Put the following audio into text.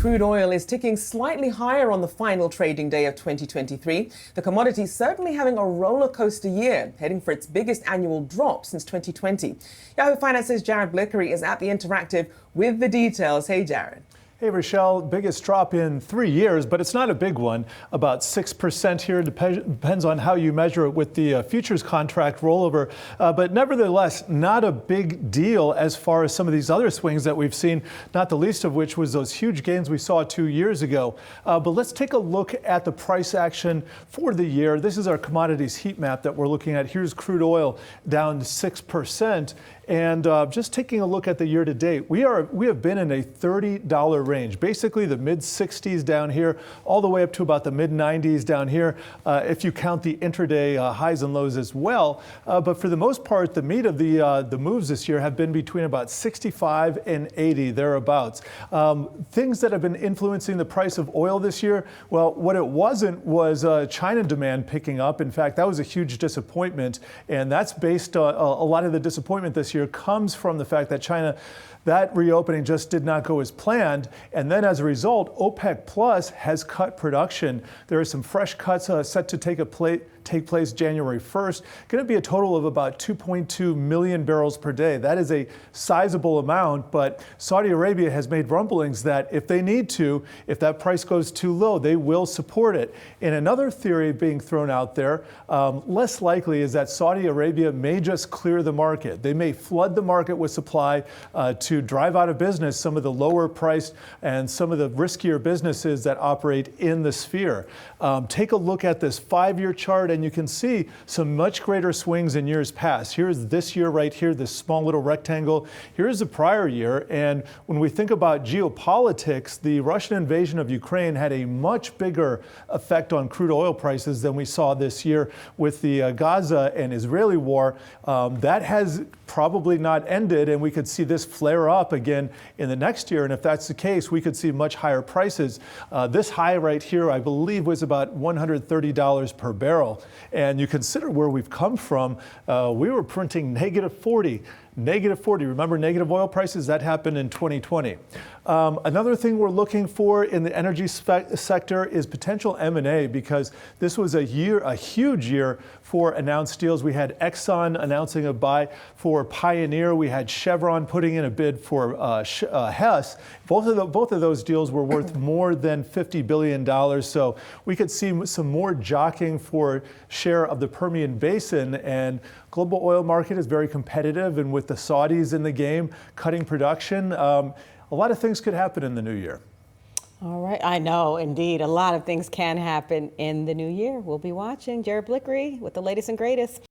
Crude oil is ticking slightly higher on the final trading day of 2023. The commodity certainly having a roller coaster year, heading for its biggest annual drop since 2020. Yahoo Finance's Blikre is at the Interactive with the details. Hey, Jared. Hey, Rochelle, biggest drop in 3 years, but it's not a big one. About 6% here. Depends on how you measure it with the futures contract rollover. But nevertheless, not a big deal as far as some of these other swings that we've seen, not the least of which was those huge gains we saw 2 years ago. But let's take a look at the price action for the year. This is our commodities heat map that we're looking at. Here's crude oil down 6%. And just taking a look at the year to date, we have been in a $30 range, basically the mid 60s down here, all the way up to about the mid 90s down here, if you count the intraday highs and lows as well. But for the most part, the meat of the moves this year have been between about 65 and 80, thereabouts. Things that have been influencing the price of oil this year, well, what it wasn't was China demand picking up. In fact, that was a huge disappointment, and that's based on a lot of the disappointment this year comes from the fact that China, that reopening just did not go as planned. And then as a result, OPEC Plus has cut production. There are some fresh cuts set to take place January 1st. Going to be a total of about 2.2 million barrels per day. That is a sizable amount, but Saudi Arabia has made rumblings that if they need to, if that price goes too low, they will support it. And another theory being thrown out there, less likely, is that Saudi Arabia may just clear the market. They may flood the market with supply to drive out of business some of the lower priced and some of the riskier businesses that operate in the sphere. Take a look at this 5-year chart and you can see some much greater swings in years past. Here's this year right here, this small little rectangle. Here's the prior year. And when we think about geopolitics, the Russian invasion of Ukraine had a much bigger effect on crude oil prices than we saw this year with the Gaza and Israeli war. That has probably not ended, and we could see this flare up again in the next year. And if that's the case, we could see much higher prices. This high right here, I believe, was about $130 per barrel. And you consider where we've come from. We were printing negative 40. Remember negative oil prices? That happened in 2020. Another thing we're looking for in the energy sector is potential M&A, because this was a huge year for announced deals. We had Exxon announcing a buy for Pioneer. We had Chevron putting in a bid for Hess. Both of those deals were worth more than $50 billion. So we could see some more jockeying for share of the Permian Basin. And global oil market is very competitive, and with the Saudis in the game cutting production, a lot of things could happen in the new year. All right. I know, indeed. A lot of things can happen in the new year. We'll be watching. Jared Blikre with the latest and greatest.